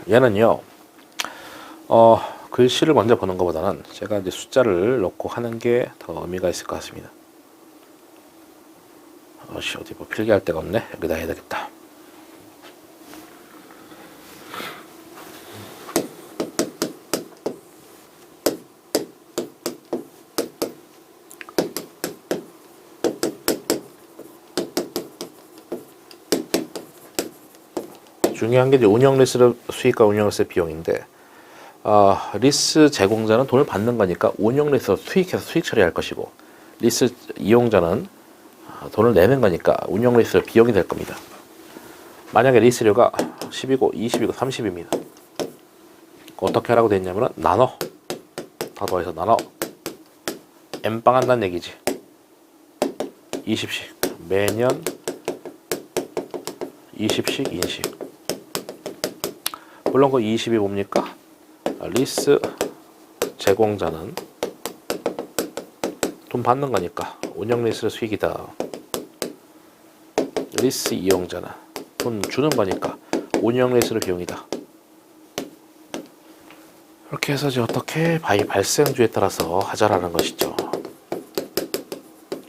얘는요, 글씨를 먼저 보는 것보다는 제가 이제 숫자를 넣고 하는 게 더 의미가 있을 것 같습니다. 어디 뭐 필기할 데가 없네. 여기다 해야 되겠다. 중요한 게 이제 운영 리스 수익과 운영 리스 비용인데, 리스 제공자는 돈을 받는 거니까 운영 리스 수익해서 수익 처리할 것이고, 리스 이용자는 돈을 내는 거니까 운영 리스 비용이 될 겁니다. 만약에 리스료가 10이고 20이고 30입니다. 어떻게 하라고 됐냐면은 나눠, 더 더해서 나눠, N빵 한다는 얘기지. 20씩 매년 20씩 인식. 물론 그 20이 뭡니까? 리스 제공자는 돈 받는 거니까 운영 리스 수익이다. 리스 이용자는 돈 주는 거니까 운영 리스의 비용이다. 이렇게 해서 이제 어떻게 발생주에 따라서 하자라는 것이죠.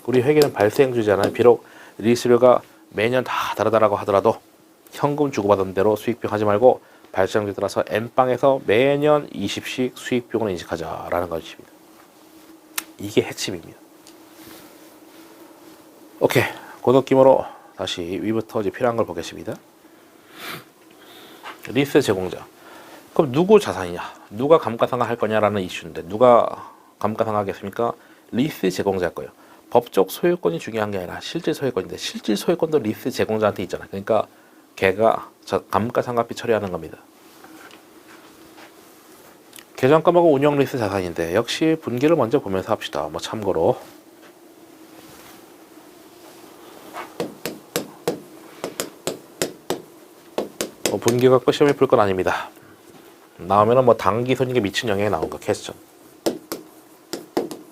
우리 회계는 발생주잖아요. 비록 리스료가 매년 다 다르다라고 하더라도 현금 주고받은 대로 수익비용 하지 말고 발생주에 따라서 N빵에서 매년 20씩 수익비용을 인식하자라는 것입니다. 이게 핵심입니다. 오케이. 그 느낌으로 다시 위부터 이제 필요한 걸 보겠습니다. 리스 제공자. 그럼 누구 자산이냐? 누가 감가상각 할 거냐라는 이슈인데 누가 감가상각하겠습니까? 리스 제공자일 거예요. 법적 소유권이 중요한 게 아니라 실질 소유권인데 실질 소유권도 리스 제공자한테 있잖아요. 그러니까 걔가 감가상각비 처리하는 겁니다. 계정금하고 운영 리스 자산인데 역시 분기를 먼저 보면서 합시다. 뭐 참고로 분기가 꼭 시험에 풀 건 아닙니다. 나오면은 뭐 단기 손익에 미친 영향이 나온 거 캐스천.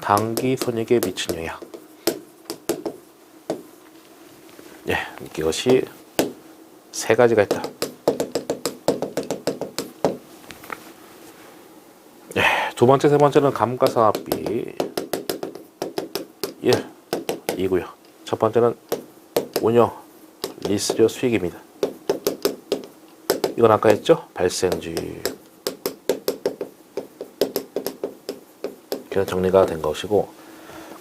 단기 손익에 미친 영향. 예, 이것이 세 가지가 있다. 예, 두 번째, 세 번째는 감가상각비 1, 이고요. 첫 번째는 운영 리스료 수익입니다. 이건 아까 했죠? 발생주. 그냥 정리가 된 것이고,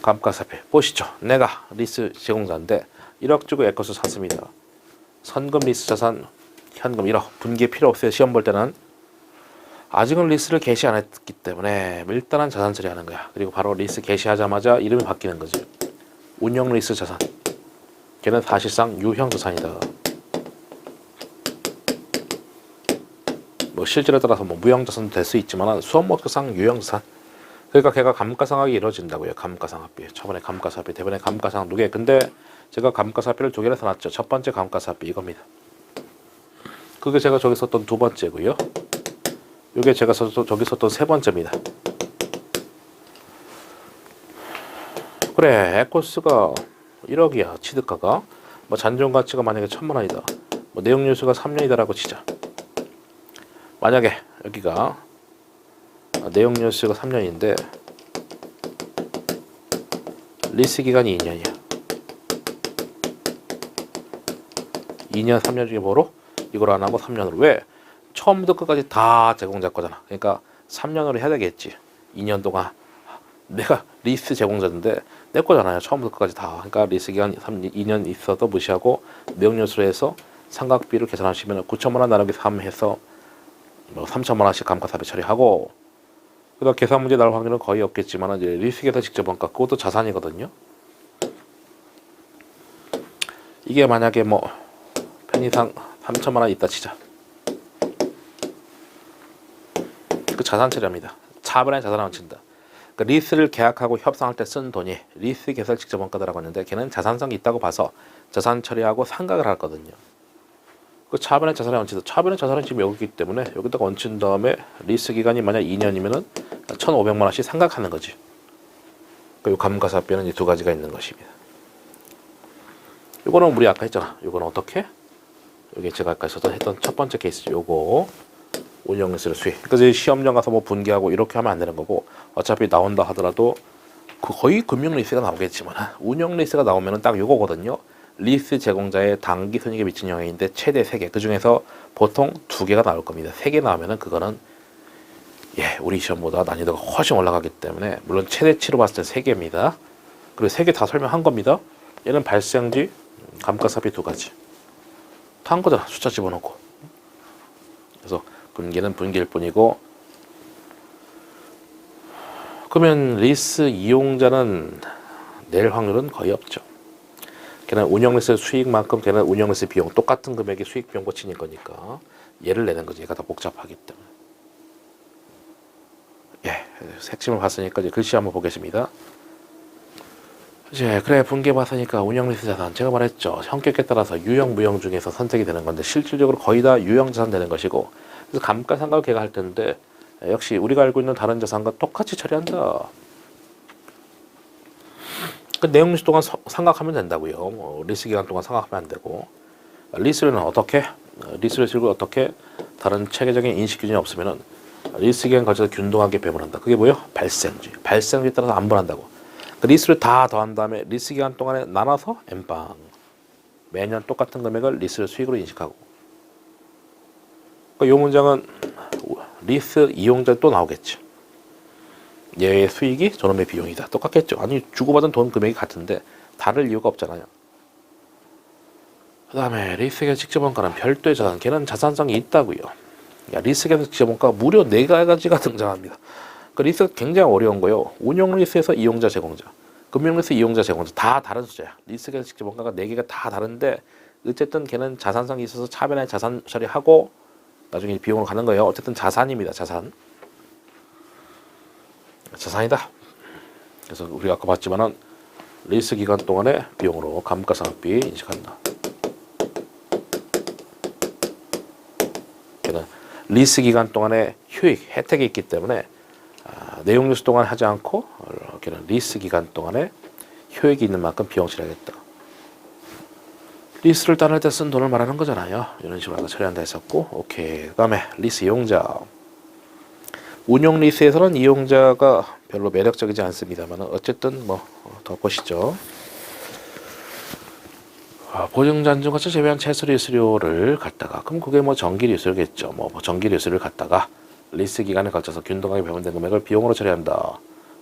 감가상각비 보시죠. 내가 리스 제공자인데 1억 주고 에코스 샀습니다. 선금 리스 자산 현금 1억. 분기에 필요 없어요. 시험 볼 때는. 아직은 리스를 개시 안 했기 때문에 일단은 자산 처리하는 거야. 그리고 바로 리스 개시하자마자 이름이 바뀌는 거지. 운영 리스 자산. 걔는 사실상 유형 자산이다. 뭐 실질에 따라서 뭐 무형 자산도 될 수 있지만 수업 목적상 유형 자산. 그러니까 걔가 감가상각이 이루어진다고요. 감가상각비. 저번에 감가상각비, 대번에 감가상각 두 개. 근데 제가 감가상각비를 두 개를 써놨죠. 첫 번째 감가상각비 이겁니다. 그게 제가 저기 썼던 두 번째고요. 이게 제가 저기 썼던 세 번째입니다. 그래, 에코스가 1억이야. 취득가가. 뭐 잔존 가치가 만약에 1000만 원이다. 뭐 내용 요소가 3년이다라고 치자. 만약에 여기가 내용 요소가 3년인데 리스 기간이 2년이야. 2년, 3년 중에 뭐로? 이걸 안 하고 3년으로. 왜? 처음부터 끝까지 다 제공자 거잖아. 그러니까 3년으로 해야 되겠지. 2년 동안 내가 리스 제공자인데 내 거잖아요. 처음부터 끝까지 다. 그러니까 리스 기간 2년 있어도 무시하고 내용 요소로 해서 상각비를 계산하시면 9천만 원 나누기 3 해서 뭐 3천만 원씩 감가상각비 처리하고, 그다음 계산 문제 나올 확률은 거의 없겠지만 이제 리스계에서 직접 원가 그것도 자산이거든요. 이게 만약에 뭐 편의상 3천만 원 있다 치자. 그 자산 처리합니다. 차분하게 자산을 얹힌다. 그 리스를 계약하고 협상할 때 쓴 돈이 리스 계산 직접 원가다라고 했는데 걔는 자산성이 있다고 봐서 자산 처리하고 상각을 하거든요. 그 차변의 자산에 얹히다. 차변의 자산은 지금 여기기 때문에 여기다가 얹힌 다음에 리스 기간이 만약 2년이면은 1,500만 원씩 상각하는 거지. 그 감가상각비는 이 두 가지가 있는 것입니다. 이거는 우리 아까 했잖아. 이거는 어떻게? 여기 제가 아까 했던 첫 번째 케이스죠. 요거 운영 리스를 수익. 그래서 시험장 가서 뭐 분기하고 이렇게 하면 안 되는 거고, 어차피 나온다 하더라도 거의 금융 리스가 나오겠지만 운영 리스가 나오면은 딱 요거거든요. 리스 제공자의 당기 손익에 미친 영향인데 최대 3개. 그 중에서 보통 2개가 나올 겁니다. 3개 나오면은 그거는 우리 시험보다 난이도가 훨씬 올라가기 때문에 물론 최대치로 봤을 때 3개입니다. 그리고 3개 다 설명한 겁니다. 얘는 발생지, 감가상각비 2가지. 다 한 거잖아. 숫자 집어넣고. 그래서 분기는 분기일 뿐이고, 그러면 리스 이용자는 낼 확률은 거의 없죠. 걔는 운영 리스 수익만큼 걔는 운영 리스 비용 똑같은 금액의 수익 비용 고치는 거니까 얘를 내는 거지. 얘가 더 복잡하기 때문에. 핵심을 봤으니까 이제 글씨 한번 보겠습니다. 그래 분기 봤으니까 운영 리스 자산 제가 말했죠. 성격에 따라서 유형 무형 중에서 선택이 되는 건데 실질적으로 거의 다 유형 자산 되는 것이고, 그래서 감가상각을 걔가 할 텐데 역시 우리가 알고 있는 다른 자산과 똑같이 처리한다. 그 내용 리스 동안 상각하면 된다고요. 리스 기간 동안 상각하면 안 되고, 리스는 어떻게? 리스를 실고 어떻게? 다른 체계적인 인식 기준이 없으면은 리스 기간 걸쳐서 균등하게 배분한다. 그게 뭐요? 발생지. 발생지에 따라서 안분한다고. 그 리스를 다 더한 다음에 리스 기간 동안에 나눠서 N방. 매년 똑같은 금액을 리스를 수익으로 인식하고. 이 문장은 리스 이용자 또 나오겠죠. 얘의 수익이 저놈의 비용이다. 똑같겠죠. 아니 주고받은 돈 금액이 같은데 다를 이유가 없잖아요. 그 다음에 리스계획 직접원가는 별도의 자산. 걔는 자산성이 있다고요. 리스계획 직접원가 무려 4가지가 등장합니다. 그 리스가 굉장히 어려운 거요. 운용 리스에서 이용자 제공자, 금융 리스 이용자 제공자 다 다른 숫자야. 리스계획 직접원가가 4개가 다 다른데 어쨌든 걔는 자산성이 있어서 차변에 자산 처리하고 나중에 비용으로 가는 거예요. 어쨌든 자산입니다. 자산이다. 그래서 우리가 아까 봤지만은 리스 기간 동안의 비용으로 감가상각비 인식한다. 걔는 리스 기간 동안의 효익, 혜택이 있기 때문에 내용 리스 동안 하지 않고 걔는 리스 기간 동안에 효익이 있는 만큼 비용 처리하겠다. 리스를 따낼 때 쓴 돈을 말하는 거잖아요. 이런 식으로 아까 처리한다 했었고, 오케이. 그 다음에 리스 이용자. 운용 리스에서는 이용자가 별로 매력적이지 않습니다만 어쨌든 뭐 더 보시죠. 보증잔증거치 제외한 최소 리스료를 갖다가, 그럼 그게 뭐 정기 리스료겠죠. 뭐 정기 리스료를 갖다가 리스 기간에 걸쳐서 균등하게 배분된 금액을 비용으로 처리한다.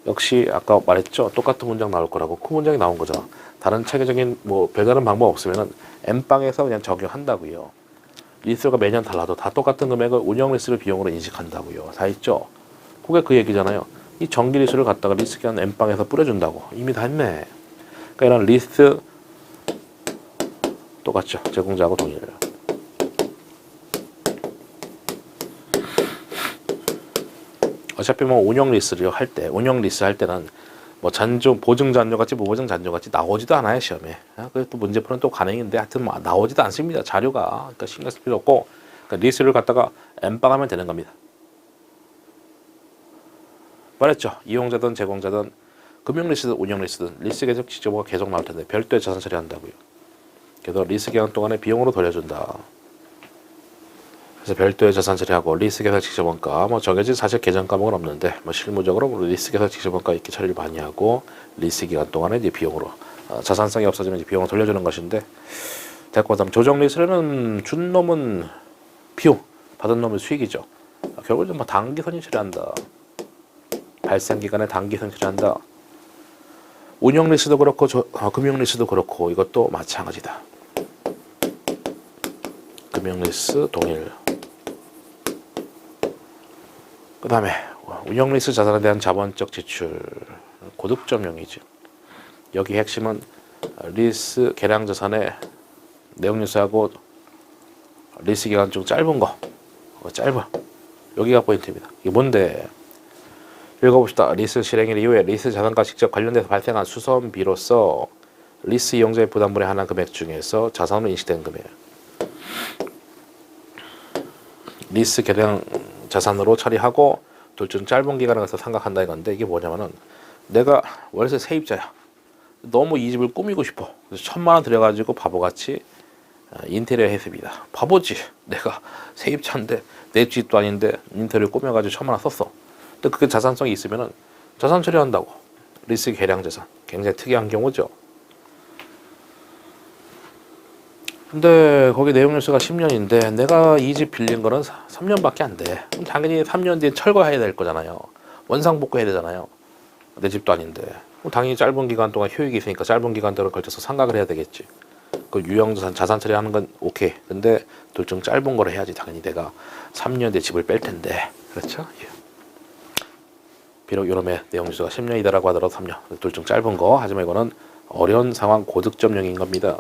역시 아까 말했죠. 똑같은 문장 나올 거라고. 그 문장이 나온 거잖아. 다른 체계적인 뭐 별다른 방법 없으면은 N방에서 그냥 적용한다고요. 리스가 매년 달라도 다 똑같은 금액을 운영 리스를 비용으로 인식한다고요. 다 있죠. 그게 그 얘기잖아요. 이 정기 리스를 갖다가 리스 기간 N방에서 뿌려준다고. 이미 다 했네. 그러니까 이런 리스 똑같죠. 제공자하고 동일. 어차피 뭐 운영 리스를 할 때, 운영 리스 할 때는 뭐 보증 잔존 같이 무보증 잔존 같이 나오지도 않아요 시험에. 그또 문제 푸는 또 가능인데 하여튼 뭐 나오지도 않습니다 자료가. 그러니까 신경 쓸 필요 없고, 그러니까 리스를 갖다가 N방 하면 되는 겁니다. 말했죠. 이용자든 제공자든 금융 리스든 운영 리스든 리스 계속 지정보가 계속 나올 텐데 별도의 자산 처리한다고요. 그래서 리스 기간 동안에 비용으로 돌려준다. 그래서 별도의 자산 처리하고 리스 계산 직접원가 뭐 정해진 사실 계정 과목은 없는데 뭐 실무적으로 뭐 리스 계산 직접원가 이렇게 처리를 많이 하고 리스 기간 동안에 이제 비용으로 자산성이 없어지면 이제 비용을 돌려주는 것인데, 됐고 그다음 조정 리스는 준 놈은 비용, 받은 놈은 수익이죠. 결국은 뭐 단기선이 처리한다. 발생 기간에 단기선 처리한다. 운영 리스도 그렇고 금융 리스도 그렇고 이것도 마찬가지다. 금융 리스 동일. 그 다음에 운영 리스 자산에 대한 자본적 지출 고득점용이죠. 여기 핵심은 리스 계량 자산의 내용 리스하고 리스 기간 중 짧은 거, 짧아. 여기가 포인트입니다. 이게 뭔데? 읽어봅시다. 리스 실행일 이후에 리스 자산과 직접 관련돼서 발생한 수선비로서 리스 이용자의 부담분에 한한 금액 중에서 자산으로 인식된 금액. 리스 계량 자산으로 처리하고 둘 중 짧은 기간을 가서 상각한다 이건데, 이게 뭐냐면은 내가 월세 세입자야. 너무 이 집을 꾸미고 싶어. 그래서 1,000만 원 들여가지고 바보같이 인테리어 해습이다. 바보지. 내가 세입자인데 내 집도 아닌데 인테리어 꾸며가지고 1,000만 원 썼어. 근데 그게 자산성이 있으면은 자산 처리한다고. 리스 계량 자산. 굉장히 특이한 경우죠. 근데 거기 내용 연수가 10년인데 내가 이 집 빌린 거는 3년밖에 안 돼. 그럼 당연히 3년 뒤에 철거해야 될 거잖아요. 원상복구해야 되잖아요. 내 집도 아닌데. 그럼 당연히 짧은 기간 동안 효익이 있으니까 짧은 기간 동안 걸쳐서 상각을 해야 되겠지. 그 유형자산 자산 처리하는 건 오케이. 근데 둘 중 짧은 거를 해야지. 당연히 내가 3년 뒤에 집을 뺄 텐데. 그렇죠? 예. 비록 이놈의 내용 연수가 10년이다라고 하더라도 3년. 둘 중 짧은 거. 하지만 이거는 어려운 상황 고득점용인 겁니다.